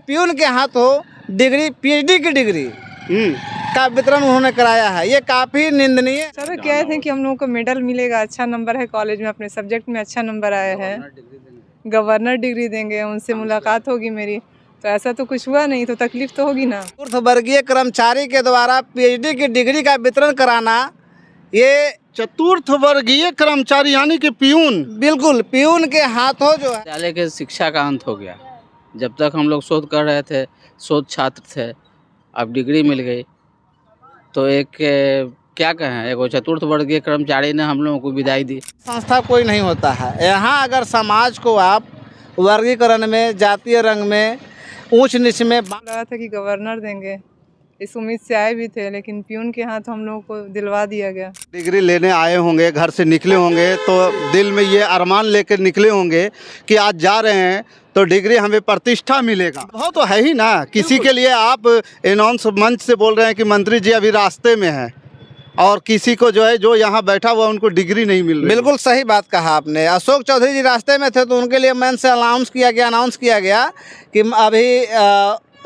Peon के हाथों degree PhD की डिग्री का वितरण उन्होंने कराया है। ये काफ़ी निंदनीय। सर कह थे कि हम लोगों को मेडल मिलेगा, अच्छा नंबर है कॉलेज में, अपने सब्जेक्ट में अच्छा नंबर आया है, गवर्नर डिग्री देंगे, उनसे मुलाकात होगी मेरी। तो ऐसा तो कुछ हुआ नहीं, तो तकलीफ तो होगी ना। चतुर्थ वर्गीय कर्मचारी के द्वारा पीएचडी की डिग्री का वितरण कराना, ये चतुर्थ वर्गीय कर्मचारी यानी कि प्यून, बिल्कुल प्यून के हाथों जो है। विद्यालय के शिक्षा का अंत हो गया। जब तक हम लोग शोध कर रहे थे, शोध छात्र थे, अब डिग्री मिल गई, तो एक क्या कहें, एक चतुर्थ वर्गीय कर्मचारी ने हम लोगों को विदाई दी। संस्था कोई नहीं होता है यहाँ। अगर समाज को आप वर्गीकरण में, जातीय रंग में, ऊंच नीच में लगा था कि गवर्नर देंगे, इस उम्मीद से आए भी थे, लेकिन प्यून के हाथ हम लोगों को दिलवा दिया गया। डिग्री लेने आए होंगे, घर से निकले होंगे तो दिल में ये अरमान लेकर निकले होंगे कि आज जा रहे हैं तो डिग्री हमें प्रतिष्ठा मिलेगा। वो तो है ही ना। किसी के लिए आप अनाउंस मंच से बोल रहे हैं कि मंत्री जी अभी रास्ते में हैं, और किसी को जो है, जो यहाँ बैठा हुआ उनको डिग्री नहीं मिल रही। बिल्कुल सही बात कहा आपने। अशोक चौधरी जी रास्ते में थे तो उनके लिए मंच से अनाउंस किया गया कि अभी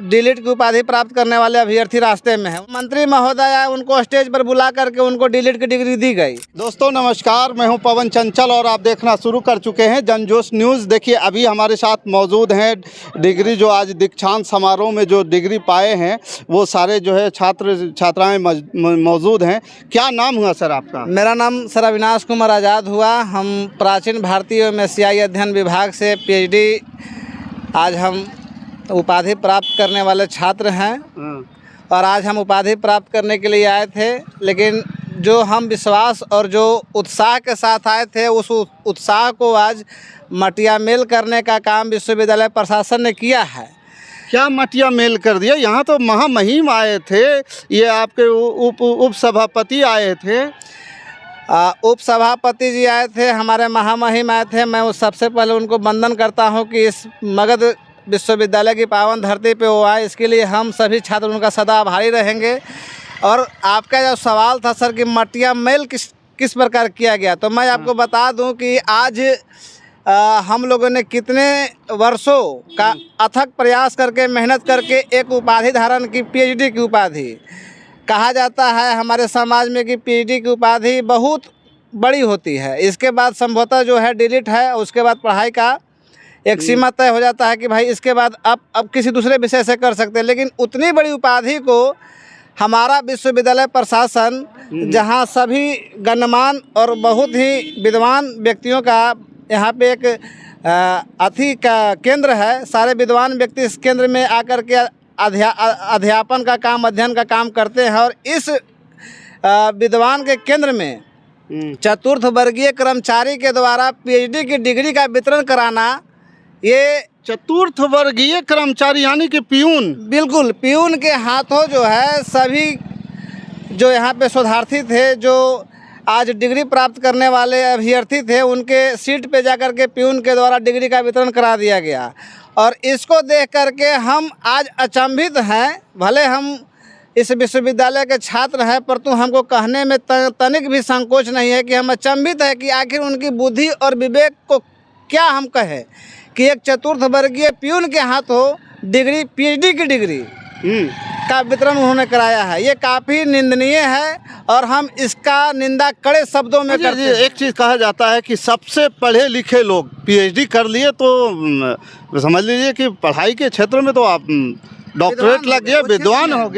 डीलिट की उपाधि प्राप्त करने वाले अभ्यर्थी रास्ते में हैं। मंत्री महोदय उनको स्टेज पर बुला करके उनको डीलिट की डिग्री दी गई। दोस्तों नमस्कार, मैं हूं पवन चंचल और आप देखना शुरू कर चुके हैं जनजोश न्यूज़। देखिए अभी हमारे साथ मौजूद हैं डिग्री जो आज दीक्षांत समारोह में जो डिग्री पाए हैं वो सारे जो है छात्र छात्राएं मौजूद हैं। क्या नाम हुआ सर आपका? मेरा नाम सर अविनाश कुमार आज़ाद हुआ। हम प्राचीन भारतीय एवं एशियाई अध्ययन विभाग से पीएचडी आज हम उपाधि प्राप्त करने वाले छात्र हैं, और आज हम उपाधि प्राप्त करने के लिए आए थे। लेकिन जो हम विश्वास और जो उत्साह के साथ आए थे, उस उत्साह को आज मटिया मेल करने का काम विश्वविद्यालय प्रशासन ने किया है। क्या मटिया मेल कर दिया? यहाँ तो महामहिम आए थे, ये आपके उप सभापति आए थे। उप सभापति जी आए थे, हमारे महामहिम आए थे। मैं उस सबसे पहले उनको वंदन करता हूँ कि इस मगध विश्वविद्यालय की पावन धरती पे वो आए, इसके लिए हम सभी छात्र उनका सदा आभारी रहेंगे। और आपका जो सवाल था सर कि मटिया मेल किस प्रकार किया गया, तो मैं आपको बता दूं कि आज हम लोगों ने कितने वर्षों का अथक प्रयास करके, मेहनत करके एक उपाधि धारण की, पीएचडी की उपाधि। कहा जाता है हमारे समाज में कि पीएचडी की उपाधि बहुत बड़ी होती है। इसके बाद संभवतः जो है डिलीट है, उसके बाद पढ़ाई का एक सीमा तय हो जाता है कि भाई इसके बाद अब किसी दूसरे विषय से कर सकते हैं। लेकिन उतनी बड़ी उपाधि को हमारा विश्वविद्यालय प्रशासन, जहां सभी गण्यमान और बहुत ही विद्वान व्यक्तियों का यहाँ पे एक अति का केंद्र है, सारे विद्वान व्यक्ति इस केंद्र में आकर के अध्यापन का काम, अध्ययन का काम करते हैं। और इस विद्वान के केंद्र में चतुर्थ वर्गीय कर्मचारी के द्वारा पीएचडी की डिग्री का वितरण कराना, ये चतुर्थ वर्गीय कर्मचारी यानी कि प्यून, बिल्कुल प्यून के हाथों जो है सभी जो यहाँ पे शोधार्थी थे, जो आज डिग्री प्राप्त करने वाले अभ्यर्थी थे, उनके सीट पे जाकर के प्यून के द्वारा डिग्री का वितरण करा दिया गया। और इसको देख करके हम आज अचंभित हैं। भले हम इस विश्वविद्यालय के छात्र हैं, परंतु हमको कहने में तनिक भी संकोच नहीं है कि हम अचंभित है कि आखिर उनकी बुद्धि और विवेक को क्या हम कहें कि एक चतुर्थ वर्गीय प्यून के हाथों डिग्री, पीएचडी की डिग्री का वितरण उन्होंने कराया है। ये काफ़ी निंदनीय है और हम इसका निंदा कड़े शब्दों में करते हैं। एक चीज़ कहा जाता है कि सबसे पढ़े लिखे लोग पीएचडी कर लिए तो समझ लीजिए कि पढ़ाई के क्षेत्र में तो आप डॉक्टरेट लग गया, विद्वान हो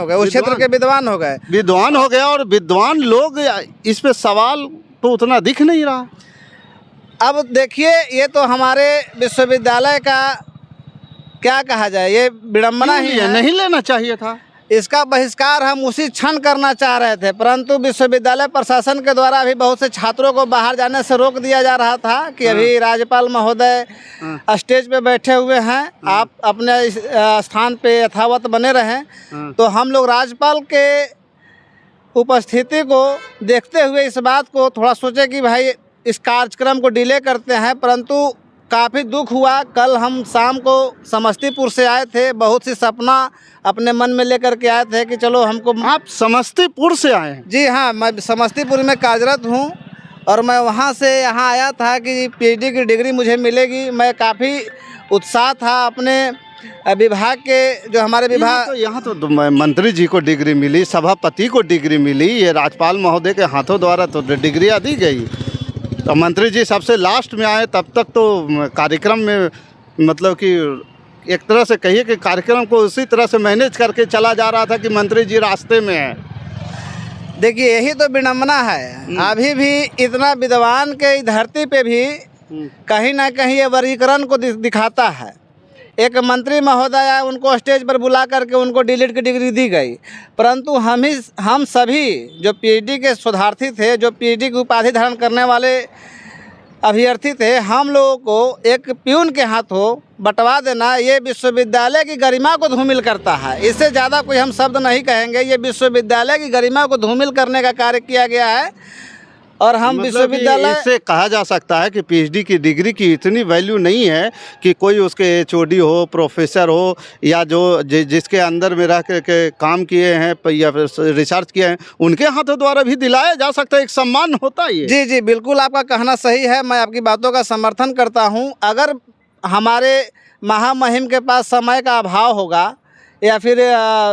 गए, उस क्षेत्र के विद्वान हो गए। और विद्वान लोग, इस पे सवाल तो उतना दिख नहीं रहा। अब देखिए, ये तो हमारे विश्वविद्यालय का क्या कहा जाए, ये विडम्बना ही है। नहीं लेना चाहिए था। इसका बहिष्कार हम उसी क्षण करना चाह रहे थे, परंतु विश्वविद्यालय प्रशासन के द्वारा अभी बहुत से छात्रों को बाहर जाने से रोक दिया जा रहा था कि अभी राज्यपाल महोदय स्टेज पे बैठे हुए हैं, आप अपने स्थान पे यथावत बने रहें। तो हम लोग राज्यपाल के उपस्थिति को देखते हुए इस बात को थोड़ा सोचे कि भाई इस कार्यक्रम को डिले करते हैं, परंतु काफ़ी दुख हुआ। कल हम शाम को समस्तीपुर से आए थे, बहुत सी सपना अपने मन में लेकर के आए थे कि चलो हमको। आप समस्तीपुर से आए हैं? जी हाँ, मैं समस्तीपुर में कार्यरत हूँ और मैं वहाँ से यहाँ आया था कि पीएचडी की डिग्री मुझे मिलेगी। मैं काफ़ी उत्साह था अपने विभाग के जो हमारे विभाग यहाँ तो मंत्री जी को डिग्री मिली, सभापति को डिग्री मिली, ये राज्यपाल महोदय के हाथों द्वारा तो डिग्रियाँ दी गई। तो मंत्री जी सबसे लास्ट में आए, तब तक तो कार्यक्रम में मतलब कि एक तरह से कहिए कि कार्यक्रम को उसी तरह से मैनेज करके चला जा रहा था कि मंत्री जी रास्ते में है। देखिए यही तो विडम्बना है। अभी भी इतना विद्वान के धरती पे भी कहीं ना कहीं ये वर्गीकरण को दिखाता है। एक मंत्री महोदय आए, उनको स्टेज पर बुला करके उनको डीलिट की डिग्री दी गई, परंतु हम सभी जो पीएचडी के शोधार्थी थे, जो पीएचडी की उपाधि धारण करने वाले अभ्यर्थी थे, हम लोगों को एक प्यून के हाथों बंटवा देना ये विश्वविद्यालय की गरिमा को धूमिल करता है। इससे ज़्यादा कोई हम शब्द नहीं कहेंगे। ये विश्वविद्यालय की गरिमा को धूमिल करने का कार्य किया गया है। और हम मतलब विश्वविद्यालय इससे कहा जा सकता है कि पीएचडी की डिग्री की इतनी वैल्यू नहीं है कि कोई उसके एचओडी हो, प्रोफेसर हो, या जो जिसके अंदर में रह के काम किए हैं या फिर रिसर्च किए हैं, उनके हाथों द्वारा भी दिलाया जा सकता है। एक सम्मान होता है ये। जी जी बिल्कुल, आपका कहना सही है। मैं आपकी बातों का समर्थन करता हूँ। अगर हमारे महामहिम के पास समय का अभाव होगा, या फिर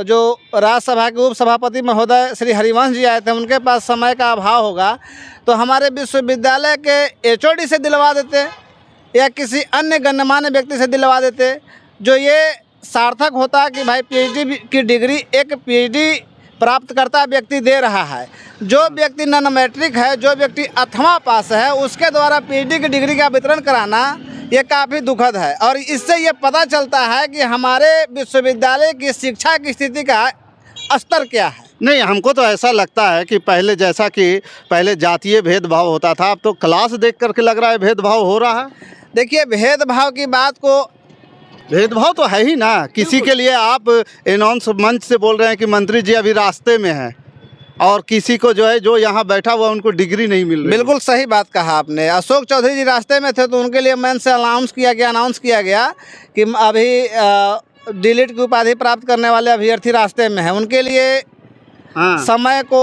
जो राज्यसभा के उपसभापति महोदय श्री हरिवंश जी आए थे, उनके पास समय का अभाव होगा, तो हमारे विश्वविद्यालय के एचओडी से दिलवा देते या किसी अन्य गण्यमान्य व्यक्ति से दिलवा देते, जो ये सार्थक होता कि भाई पीएचडी की डिग्री एक पीएचडी प्राप्त करता व्यक्ति दे रहा है। जो व्यक्ति नॉन मैट्रिक है, जो व्यक्ति 8वां पास है, उसके द्वारा पीएचडी की डिग्री का वितरण कराना ये काफ़ी दुखद है। और इससे ये पता चलता है कि हमारे विश्वविद्यालय की शिक्षा की स्थिति का स्तर क्या है। नहीं, हमको तो ऐसा लगता है कि पहले जैसा कि पहले जातीय भेदभाव होता था, अब तो क्लास देख करके लग रहा है भेदभाव हो रहा है। देखिए भेदभाव की बात को, भेदभाव तो है ही ना। किसी के लिए आप अनाउंस मंच से बोल रहे हैं कि मंत्री जी अभी रास्ते में हैं, और किसी को जो है जो यहाँ बैठा हुआ उनको डिग्री नहीं मिल रही। बिल्कुल सही बात कहा आपने। अशोक चौधरी जी रास्ते में थे तो उनके लिए मंच से अनाउंस किया गया कि अभी डीलिट की उपाधि प्राप्त करने वाले अभ्यर्थी रास्ते में हैं। उनके लिए समय को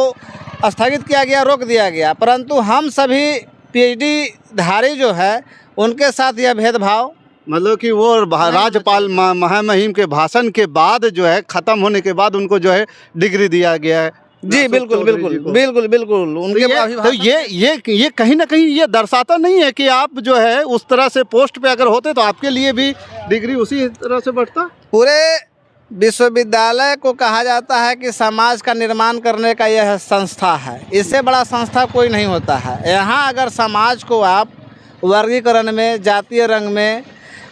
स्थगित किया गया, रोक दिया गया। परंतु हम सभी पीएचडी धारी जो है उनके साथ यह भेदभाव, मतलब कि वो राज्यपाल महामहिम के भाषण के बाद जो है, ख़त्म होने के बाद उनको जो है डिग्री दिया गया है। जी बिल्कुल बिल्कुल बिल्कुल बिल्कुल उनके तो ये कहीं ना कहीं ये दर्शाता नहीं है कि आप जो है उस तरह से पोस्ट पे अगर होते तो आपके लिए भी डिग्री उसी तरह से बढ़ता। पूरे विश्वविद्यालय को कहा जाता है कि समाज का निर्माण करने का यह संस्था है। इससे बड़ा संस्था कोई नहीं होता है। यहाँ अगर समाज को आप वर्गीकरण में, जातीय रंग में,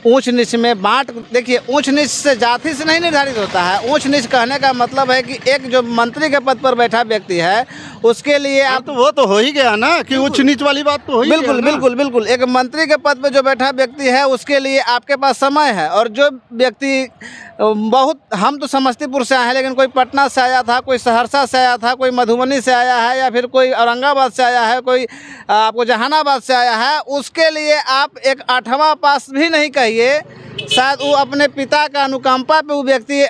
ऊंच नीच में बांट, देखिए ऊंच नीच से जाति से नहीं निर्धारित होता है। ऊंच नीच कहने का मतलब है कि एक जो मंत्री के पद पर बैठा व्यक्ति है उसके लिए आप, तो वो तो हो ही गया ना कि उच्च नीच वाली बात तो हो ही गया बिल्कुल ना। बिल्कुल बिल्कुल। एक मंत्री के पद पर जो बैठा व्यक्ति है उसके लिए आपके पास समय है। और जो व्यक्ति बहुत, हम तो समस्तीपुर से आए हैं, लेकिन कोई पटना से आया था, कोई सहरसा से आया था, कोई मधुबनी से आया है, या फिर कोई औरंगाबाद से आया है, कोई आपको जहानाबाद से आया है, उसके लिए आप एक 8वां पास भी नहीं कहिए, शायद वो अपने पिता का अनुकंपा पे वो व्यक्ति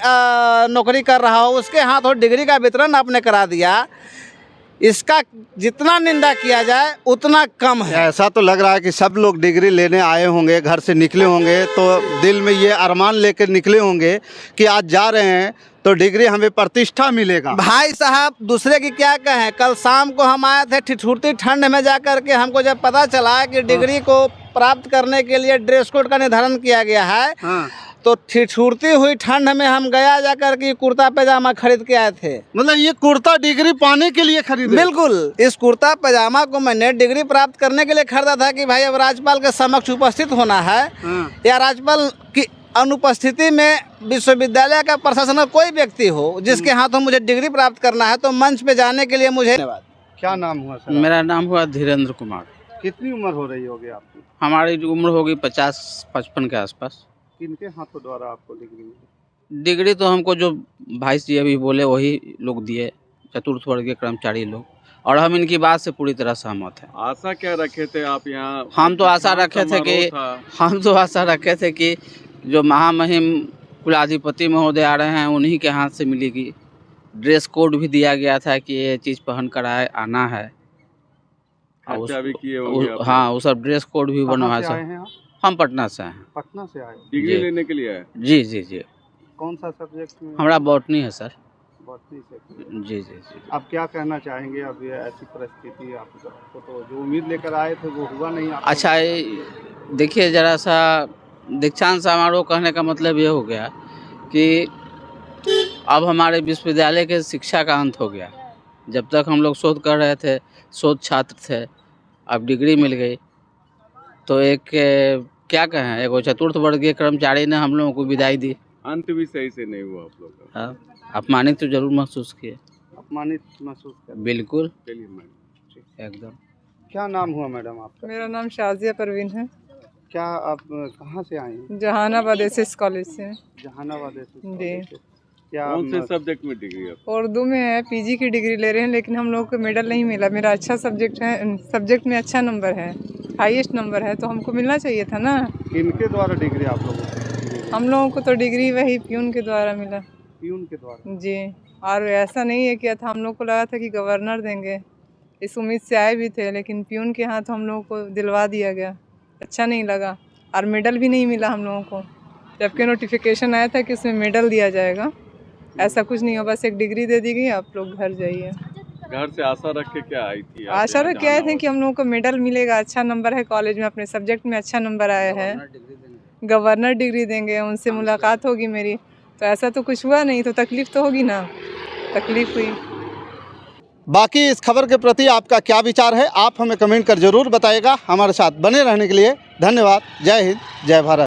नौकरी कर रहा हो, उसके हाथों डिग्री का वितरण आपने करा दिया। इसका जितना निंदा किया जाए उतना कम है। ऐसा तो लग रहा है कि सब लोग डिग्री लेने आए होंगे, घर से निकले होंगे तो दिल में ये अरमान लेकर निकले होंगे कि आज जा रहे हैं तो डिग्री हमें प्रतिष्ठा मिलेगा। भाई साहब दूसरे की क्या कहें, कल शाम को हम आए थे ठिठुरती ठंड में जा कर के, हमको जब पता चला कि डिग्री को प्राप्त करने के लिए ड्रेस कोड का निर्धारण किया गया है, तो ठिठुरती हुई ठंड में हम गया जाकर के कुर्ता पैजामा खरीद के आए थे। मतलब ये कुर्ता डिग्री पाने के लिए खरीदे? बिल्कुल। इस कुर्ता पैजामा को मैंने डिग्री प्राप्त करने के लिए खरीदा था कि भाई अब राज्यपाल के समक्ष उपस्थित होना है, या राज्यपाल की अनुपस्थिति में विश्वविद्यालय का प्रशासन का कोई व्यक्ति हो जिसके हाथों मुझे डिग्री प्राप्त करना है, तो मंच पे जाने के लिए मुझे। धन्यवाद। क्या नाम हुआ सर? मेरा नाम हुआ धीरेन्द्र कुमार। कितनी उम्र हो रही होगी आपकी? हमारी उम्र होगी 50-55 के आसपास। किनके हाथों द्वारा आपको डिग्री मिली? डिग्री तो हमको जो भाई जी अभी बोले वही लोग दिए, चतुर्थ वर्गीय कर्मचारी लोग, और हम इनकी बात से पूरी तरह सहमत हैं। आशा क्या रखे थे आप यहाँ? हम तो आशा रखे थे कि जो महामहिम कुलाधिपति महोदय आ रहे हैं उन्हीं के हाथ से मिलेगी। ड्रेस कोड भी दिया गया था कि ये चीज़ पहन कर आना है। भी किए होंगे आप? हाँ, वो सब ड्रेस कोड भी बनवाया सब। हम पटना से हैं। पटना से आए, डिग्री जी। लेने के लिए आए। जी जी जी। कौन सा सब्जेक्ट में? हमारा बॉटनी है सर। बॉटनी से। जी जी जी। आप क्या कहना चाहेंगे? अब ये ऐसी परिस्थिति आपको तो जो उम्मीद लेकर आए थे वो हुआ नहीं। अच्छा देखिए, ज़रा सा दीक्षांत समारोह कहने का मतलब ये हो गया कि अब हमारे विश्वविद्यालय के शिक्षा का अंत हो गया। जब तक हम लोग शोध कर रहे थे, शोध छात्र थे, अब डिग्री मिल गई, तो एक क्या कहें, एक चतुर्थ वर्गीय कर्मचारी ने हम लोगों को विदाई दी। अंत भी सही से नहीं हुआ आप लोग का। हाँ, अपमानित तो जरूर महसूस किए। अपमानित महसूस कर? बिल्कुल, चलिए मैडम। एकदम। क्या नाम हुआ मैडम आपका? मेरा नाम शाजिया परवीन है, क्या आप कहाँ से आई हैं? जहानाबाद एसएस कॉलेज से। जहानाबाद से। जी। क्या कौन से सब्जेक्ट में डिग्री है? उर्दू में है, पीजी की डिग्री ले रहे हैं, लेकिन हम लोग को मेडल नहीं मिला। मेरा अच्छा सब्जेक्ट है, सब्जेक्ट में अच्छा नंबर है, हाईएस्ट नंबर है, तो हमको मिलना चाहिए था ना। इनके द्वारा डिग्री आप लोगों को? हम लोगों को तो डिग्री वही प्यून के द्वारा मिला। प्यून के द्वारा? जी। और ऐसा नहीं है किया था, हम लोग को लगा था कि गवर्नर देंगे, इस उम्मीद से आए भी थे, लेकिन प्यून के हाथ हम लोगों को दिलवा दिया गया। अच्छा नहीं लगा, और मेडल भी नहीं मिला हम लोगों को, जबकि नोटिफिकेशन आया था कि उसमें मेडल दिया जाएगा। ऐसा कुछ नहीं हो, बस एक डिग्री दे दी गई, आप लोग घर जाइए। घर से आशा रख के क्या आई थी? आप आशा यहाँ रख के आए थे जहानाबाद? कि हम लोगों को मेडल मिलेगा, अच्छा नंबर है कॉलेज में, अपने सब्जेक्ट में अच्छा नंबर आया है, गवर्नर डिग्री देंगे, उनसे मुलाकात होगी मेरी। तो ऐसा तो कुछ हुआ नहीं, तो तकलीफ़ तो होगी ना, तकलीफ़ हुई। बाकी इस खबर के प्रति आपका क्या विचार है, आप हमें कमेंट कर जरूर बताइएगा। हमारे साथ बने रहने के लिए धन्यवाद। जय हिंद, जय भारत।